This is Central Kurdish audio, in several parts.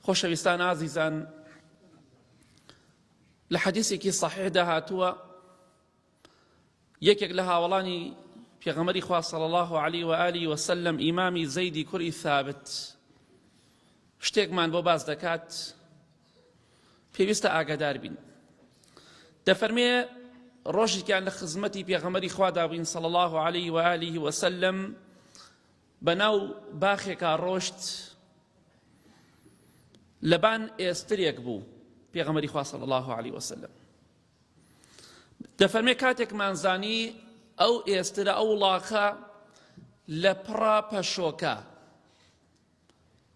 خۆشەویستان ئازیزان لە حەدیثێکی صحیحدا هاتووە یەکێک لە هاوڵانی پێغەمبەری خوا صلی الله علیه و آله و سلم ئیمامی زەیدی کوڕی ثابت شتێکمان بۆ باز دەکات پێویستە ئاگادار بین دەفەرمێ ڕۆژێکیان لە خزمەتی پێغەمبەری خوادا بووین صلی الله علیه و آله و سلم بەناو باخێکا ڕۆشت لەبان ئێسترێک بوو پێغەمبەری خوا صلی الله علیه و سلم دەفەرمێ کاتێکمان زانی ئەو ئێسترە ئەو وڵاخە لە پڕا پەشۆکە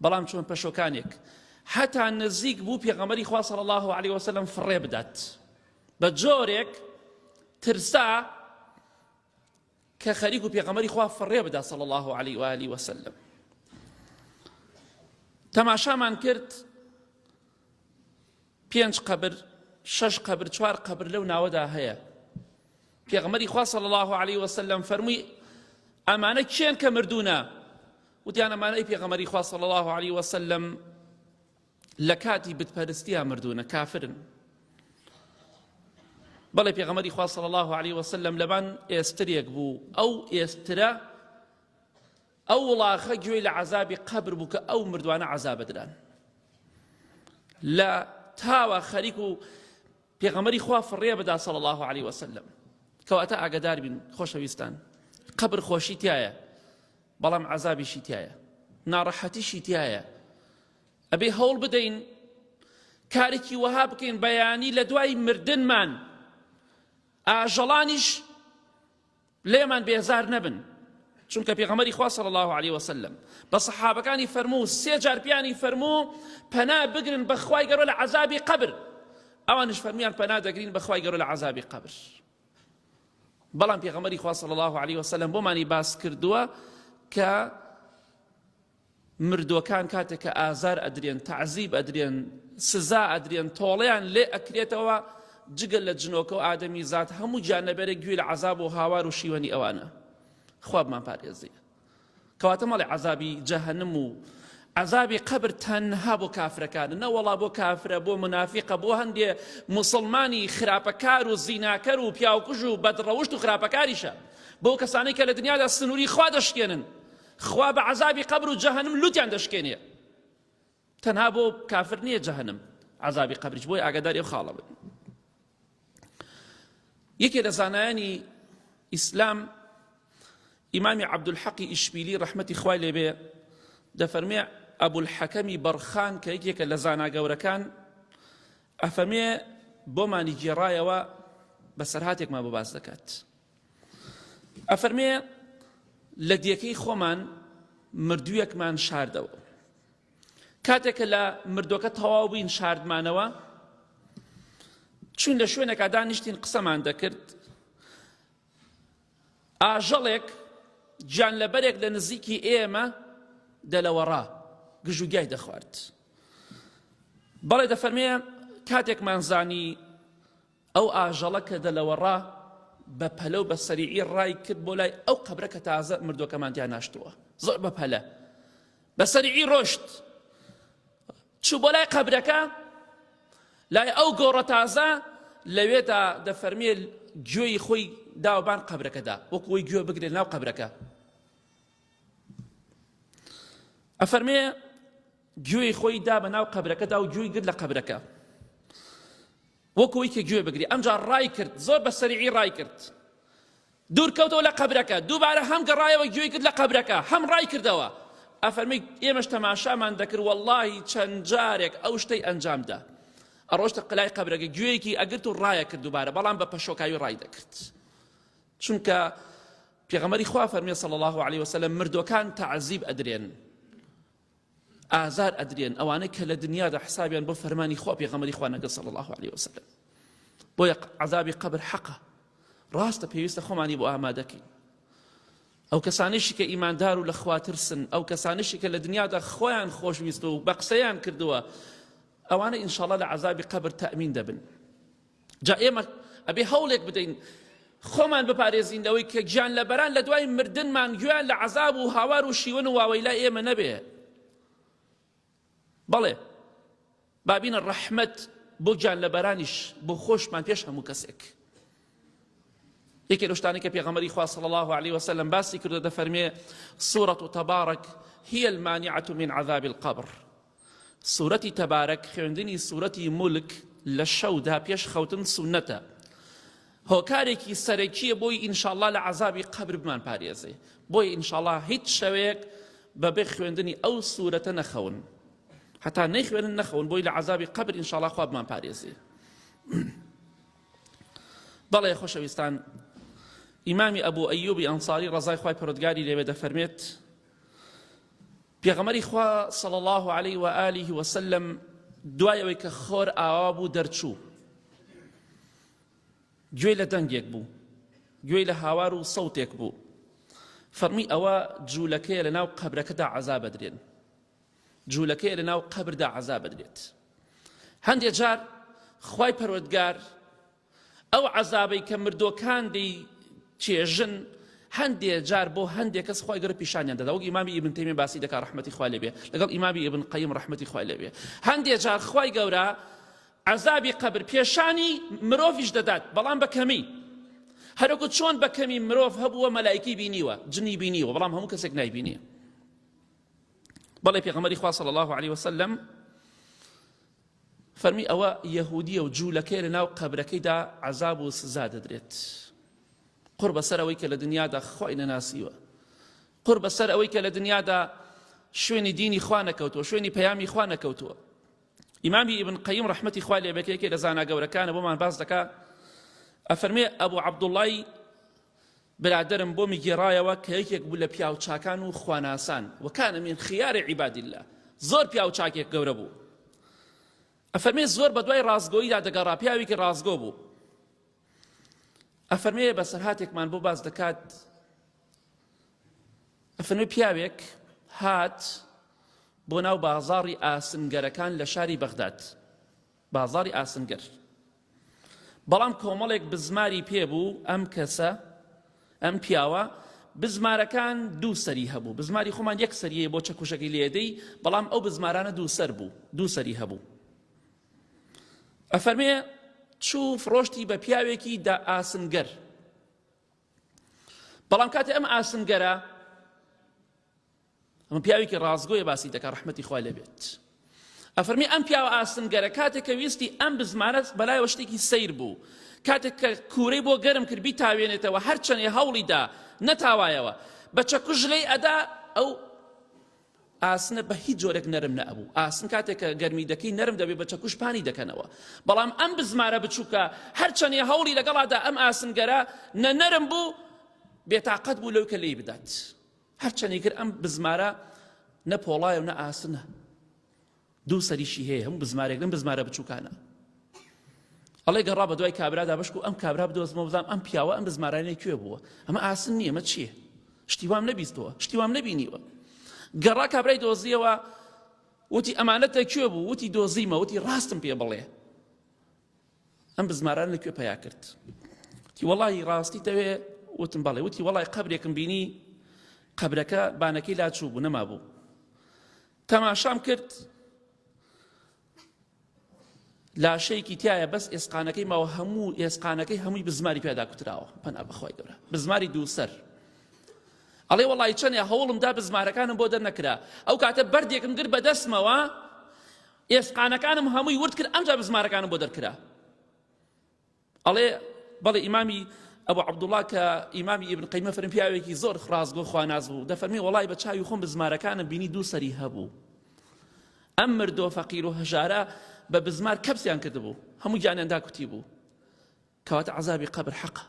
بەڵام چۆن پەشۆکانێک هەتا نزیک بوو پێغەمبەری خوا صلی الله علیه و سلم فڕێ بدات بە جۆرێک ترسا کە خەریک و پێغەمبەری خوا فڕێ بدات صلی الله علیه و آله و سلم تەماشامان کرد 5 قبر 6 قبر 4 قبر لەو ناوەدا هەیە پێغەمبەری خوا صلی الله علیه و سلم فەرمووی ئەمانە کێن کە مردوونە وتیان ئەمانەی پێغەمبەری خوا صلی الله علیه و سلم لە کاتی بتپەرستیان مردوونە کافرن بەڵێ پێغەمبەری خوا صلی الله علیه و سلم لەبان ئێسترێک بوو ئەو ئێسترە ئەو وڵاخە گوێی لە عەزابی قەبر بوو کە ئەو مردوانە عەزابە دران لە تاوە خەریک و پێغەمبەری خوا فڕێ بدا صلی الله علیه و سلم کەواتە ئاگادار بین خۆشەویستان قەبر خۆشی تایە بەڵام عەزابیشی تایە ناڕەحەتیشی تایە ئەبێ هەوڵ بدەین کارێکی وەها بکەین بەیانی لە دوای مردنمان ئاژەڵانیش لێمان بێزار نەبن چونکە پێغەمبەری خوا صلی الله علیه و سلم بە سەحابەکانی فەرموو 3 جار پیانی فەرموو پەنا بگرن بە خوای گەورە لە عەزابی قەبر ئەوانش فەرمیان پەنا دەگرین بە خوای گەورە لە عەزابی قەبر بەڵام پێغەمبەری خوا صلی الله علیه و سلم بۆمانی باس کردووە کە مردووەکان کاتێک کە ئازار ئەدرێن تەعزیب ئەدرێن سزا ئەدرێن تۆڵەیان لێ ئەکرێتەوە جگەل لە جنۆکە و ئادەمی زات هەموو جانەبەرێک گوێ لە عەزاب و هاوار و شیوەنی ئەوانە خوا بمان پارێزێ کەواتە مەڵێ عەزابی جەهەنم و عەزابی قەبر تەنها بۆ کافرەکانە نەوەڵا بۆ کافرە بۆ منافقە بۆ هەندێ موسڵمانی خراپەکار و زیناکەر و پیاوکوژ و بەدڕەوشت و خراپەکاریشە بۆ کەسانەی کە لە دنیادا سنووری خوا دەشکێنن خوا بە عەزابی قەبر و جەهەنم لوتیان دەشکێنێ تەنها بۆ کافر نییە جەهەنم عەزابی قەبریش بۆی ئاگاداری ئەو خاڵە بن یەکێ لە زانایانی ئیسلام ئیمامی عەبدولحەقی ئیشبیلی ڕەحمەتی خوای لێبێ دەفەرمێ ئەبولحەکەمی بەڕخان کە یەکێکە لە زانا گەورەکان ئەفەرمێ بۆمانی گێڕایەوە بەسەرهاتێکمان بۆ باس دەکات ئەفەرمێ لە دیەکەی خۆمان مردوویەکمان شاردەوە کاتێکە لە مردووەکە تەواو بووین شاردمانەوە چون لە شوێنێکا دانیشتین قسەمان دەکرد ئاژەڵێک گیانلەبەرێک لە نزیکی ئێمە دەلەوەڕا گژوگیای دەخوارد بەڵێ دەفەرمێ کاتێکمان زانی ئەو ئاژەڵە کە دەلەوەڕا بە پەلە و بە سەریعی ڕای کرد بۆ لای ئەو قەبرە کە تازە مردووەکەمان دیان ناشتووە زۆر بە پەلە بە سەریعی ڕۆشت چوو بۆ لای قەبرەکە لای ئەو گۆڕە تازە لەوێدا دەفەرمێ گوێی خۆی داوەبان قەبرەکەدا وەکوی گوێ بگرێت ناو قەبرەکە ئەفەرمێ گوێی خۆی دا بە ناو قەبرەکەدا و گوێی گرت لە قەبرەکە وەکوی کە گوێ بگری ئەمجا ڕای کرد زۆر بە سەریعی ڕای کرد دوورکەوتەوە لە قەبرەکە دووبارە هەم گەڕایەوە گوێی کرد لە قەبرەکە هەم ڕای کردەوە ئەفەرمێ ئێمەش تەماشامان دەکرد وەڵڵاهی چەند جارێک ئەو شتەی ئەنجامدا ئەڕۆشتە قلای قەبرەکە گوێیەکی ئەگرت و ڕایە کرد دووبارە بەڵام بە پەشۆکاوی ڕای دەکرد چونکە پێغەمبەری خوا فەرمێ صلی الله علیه و سلم مردووەکان تەعزیب ئەدرێن ئازار ئەدرێن ئەوانەی کە لە دنیادا حسابیان بۆ فەرمانی خوا پێغەمبەری خوا نەکرد صلی الله علیه و سلم بۆیە عەزابی قەبر حەقە ڕاستە پێویستە خۆمانی بۆ ئامادەکەین ئەو کەسانیشی کە ئیماندار و لە خوا ترسن ئەو کەسانیشی کە لە دنیادا خۆیان خۆشویست و بە قسەیان کردووە ئەوانە ئینشاءڵڵا لە عەزابی قەبر تەئمین دەبن جا ئێمە ئەبێ هەوڵێک بدەین خۆمان بپارێزین لەوەی کە گیان لەبەران لە دوای مردنمان گویان لە عەزاب و هاوار و شیوەن و واوەیلا ئێمە نەبێ بەڵێ بابینە ڕەحمەت بۆ گیانلەبەرانیش بۆ خۆشمان پێش هەموو کەسێک. یەکێ لەو شتانەی کە پێغەمبەری خوا صلی الله عليه وسلم باسی کردو دەفەرمێ سورة تبارك هي المانعة من عذاب القبر. سورەتی تەبارەک خوێندنی سورەتی مولک لە شەودا پێش خەوتن سونەتە، هۆکارێکی سەرەکیە بۆی ئینشاءالله لە عەزابی قەبر بمان پارێزێ. بۆی ئینشاءالله هیچ شەوێک بەبێ خوێندنی ئەو سورەتە نەخەون، حتا نەیخوێنن نەخەون، بۆی لە عەزابی قەبر ئینشاءالله خوا بمان پارێزێ. بەڵێ خۆشەویستان، ئیمامی ئەبوو ئەیوبی ئەنساری ڕەزای خوای پەروەردگاری لێوێ دەفەرمێت پێغەمبەری خوا صلی الله عليه و آله وسلم دوایەوەی کە خۆر ئاوا بوو دەرچوو، گوێی لە دەنگێک بوو، گوێی لە هاوار و سەوتێک بوو، فەرمی ئەوە جوولەکەیە لە ناو قەبرەکەدا عەزاب ئەدرێن، جوولەکەیە لە ناو قەبردا عەزاب ئەدرێت. هەندێک جار خوای پەروەردگار ئەو عەزابەی کە مردووەکان دەی چێژن هەندێک جار بۆ هەندێک کەس خوای گەورە پیشانیان دەدا، وەک ئیمامی ئیبن تەیمیە باسی دەکات ڕەحمەتی خوا لێ بێ، لەگەڵ ئیمامی ئیبن قەیم ڕەحمەتی خوا لێ بێ. هەندێک جار خوای گەورە عەزابی قەبر پیشانی مرۆڤیش دەدات، بەڵام بەکەمی، هەروەکو چۆن بەکەمی مرۆڤ هەبووە مەلایکی بینیوە، جنی بینیوە، بەڵام هەموو کەسێک نایبینێ. بەڵێ پێغەمبەری خوا صلی الله عليه وسلم فەرمی ئەوە یەهودیە و جوولەکەی لە ناو قەبرەکەیدا عەزاب و سزا دەدرێت. قڕ بەسەر ئەوەی کە لە دنیادا خۆی نەناسیوە، قڕ بەسەر ئەوەی کە لە دنیادا شوێنی دینی خوا نەکەوتووە، شوێنی پەیامی خوا نەکەوتووە. ئیمامی ئیبن قەیم ڕەحمەتی خوا لێ بێ یەکێک لە زانا گەورەکانە بۆمان باس دەکات، ئەفەرمێ ئەبوو عەبدوڵڵای برادرم بۆ میگێڕایەوە کە یەکێک بوو لە پیاو چاکان و خواناسان، وەکانە من خیار عیباد الله، زۆر پیاو چاکێک گەورە بوو. ئەفەرمێ زۆر بەدوای ڕازگۆییدا دەگەڕا، پیاوێکی ڕازگۆ بوو. ئەفەرمێ بەسەرهاتێکمان بۆ باس دەکات، ئەفەرمێ پیاوێک هات بۆ ناو بازاڕی ئاسنگەرەکان لە شاری بەغداد، بازاڕی ئاسنگەر، بەڵام کۆمەڵێک بزماری پێبوو. ئەم کەسە، ئەم پیاوە بزمارەکان دوو سەری هەبوو، بزماری خۆمان یەک سەریە بۆ چەکوشەکەی لێدەی، بەڵام ئەو بزمارانە دوو سەر بوو، دوو سەری هەبوو. ئەفەرمێ چوو فرۆشتی بە پیاوێکی دا ئاسنگەر، بەڵام کاتێ ئەم ئاسنگەرە، ئەمە پیاوێکی ڕازگۆیە باسی دەکات ڕەحمەتی خوا لێ بێت. ئەفەرمی ئەم پیاوە ئاسنگەرە کاتێک کە ویستی ئەم بزمارە بەلایەوە شتێکی سەیر بوو، کاتێک کە کوورەی بۆ گەرم کرد بیتاوێنێتەوە، هەرچەندێ هەوڵیدا نەتاوایەوە، بە چەکوژ لێی ئەدا، ئەو ئاسنە بە هیچ جۆرێک نەرم نەبوو. ئاسن کاتێک کە گەرمی دەکەی نەرم دەبێت، بە چەکوش پانی دەکەنەوە، بەڵام ئەم بزمارە بچووکە هەرچەندێ هەوڵی لەگەڵادا ئەم ئاسنگەرە نە نەرم بوو، بێتاقەت بوو لەو کە لێی بدات. هەرچەندێ کرد ئەم بزمارە نە پۆڵایە و نە ئاسنە، دوو سەریشی هەیە، هەموو بزمارێک لەم بزمارە بچووکانە. ئەڵێ گەڕا بە دوای کابرادا بەشک و ئەم کابرا بدۆزمەوە بزانم ئەم پیاوە ئەم بزمارانەی کوێ بووە، ئەمە ئاسن نییە، ئەمە چییە؟ شتی وام نەبیستەوە، شتی وام نەبینیوە. گەڕا کابرای دۆزیەوە، وتی ئەمانەتە کوێ بوو؟ وتی دۆزیمە. وتی ڕاستم پێ بڵێ، ئەم بزماران لەکوێ پەیا کرد؟ وتی وەڵی ڕاستی دەوێ؟ وتم بەڵێ. وتی وەڵی قەبرێکم بینی، قەبرەکە بانەکەی لاچوو بوو، نەما بوو. تەماشام کرد، لاشەیەکی تایە، بەس ئێسقانەکەی ماوە، هەموو ئێسقانەکەی هەمووی بزماری پێدا کوتراوە، پەنا بەخوای گەورە، بزماری دوو سەر. ئەڵێ وەڵی چەندێ هەوڵمدا بزمارەکانم بۆ دەرنەکرا، ئەو کاتە بەردێکم گر بەدەستمەوە، ئێسقانەکانم هەمووی ورد کرد، ئەمجا بزمارەکانم بۆ دەرکرا. ئەڵێ بەڵێ ئیمامی ئەبوو عەبدوڵڵا کە ئیمامی ئیبن قەیمە فەرمی پیاوێکی زۆر ڕازگۆ خواناز بوو، دەفەرمی وەڵی بە چاوی خۆم بزمارەکانم بینی دوو سەری هەبوو، ئەم مردۆ فەقیر و هەژارە بە بزمار کەپسیان کردبوو، هەموو گیانیان داکوتی بوو، کەواتە عەزابی قەبر حەقە.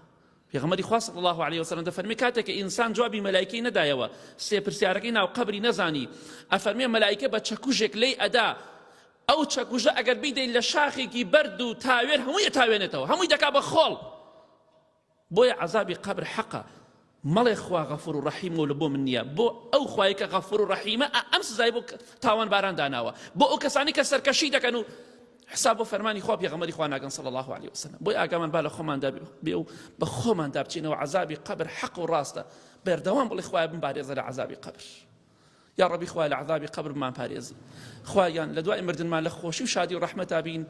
پێغەمبەری خوا صلی الله عليه وسلم دەفەرمی کاتێک کە ئینسان جوابی مەلایکەی نەدایەوە، سێ پرسیارەکەی ناو قەبری نەزانی، ئەفەرمێ مەلایکە بە چەکوژێک لێی ئەدا، ئەو چەکوژە ئەگەر بیدەی لە شاخێکی بەرد و تاوێر هەمووی ئەتاوێنێتەوە، هەمووی دەکا بە خۆڵ. بۆیە عەزابی قەبر حەقە. مەڵێ خوا غەفور و ڕەحیم و لە بۆ من نییە، بۆ ئەو خوای کە غەفور و ڕەحیمە، ئەم سزای بۆ تاوان باران داناوە، بۆ ئەو کەسانی کە سەرکەشی دەکەن و حساب و فەرمانی خوا پێغەمبەری خوا ناگەن صلی الله عليه وسلم. بۆی ئاگامان با لە خۆماندا بێ و بە خۆماندا بچینەوە عەزابی قەبر حەق و ڕاستە، بەردەوام بڵێ خوای بمبارێزە لە عەزابی قەبر. یا ڕەبی خوای لە عەذابی قەبرمان پارێزی خوایان لە دوای مردنمان لە خۆشی و شادی و ڕەحمەتا بین